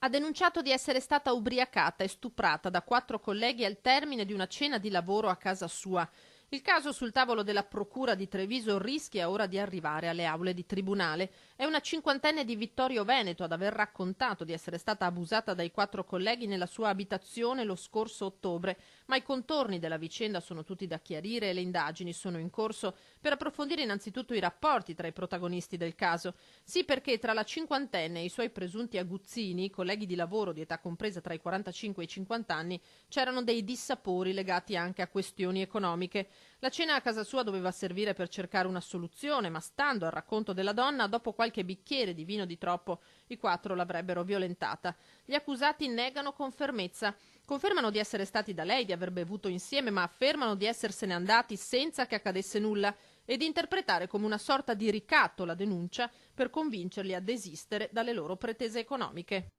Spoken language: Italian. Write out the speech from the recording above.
Ha denunciato di essere stata ubriacata e stuprata da 4 colleghi al termine di una cena di lavoro a casa sua. Il caso sul tavolo della Procura di Treviso rischia ora di arrivare alle aule di tribunale. È una cinquantenne di Vittorio Veneto ad aver raccontato di essere stata abusata dai 4 colleghi nella sua abitazione lo scorso ottobre, ma i contorni della vicenda sono tutti da chiarire e le indagini sono in corso per approfondire innanzitutto i rapporti tra i protagonisti del caso. Sì, perché tra la cinquantenne e i suoi presunti aguzzini, colleghi di lavoro di età compresa tra i 45 e i 50 anni, c'erano dei dissapori legati anche a questioni economiche. La cena a casa sua doveva servire per cercare una soluzione, ma stando al racconto della donna, dopo qualche bicchiere di vino di troppo, i 4 l'avrebbero violentata. Gli accusati negano con fermezza. Confermano di essere stati da lei, di aver bevuto insieme, ma affermano di essersene andati senza che accadesse nulla e di interpretare come una sorta di ricatto la denuncia per convincerli a desistere dalle loro pretese economiche.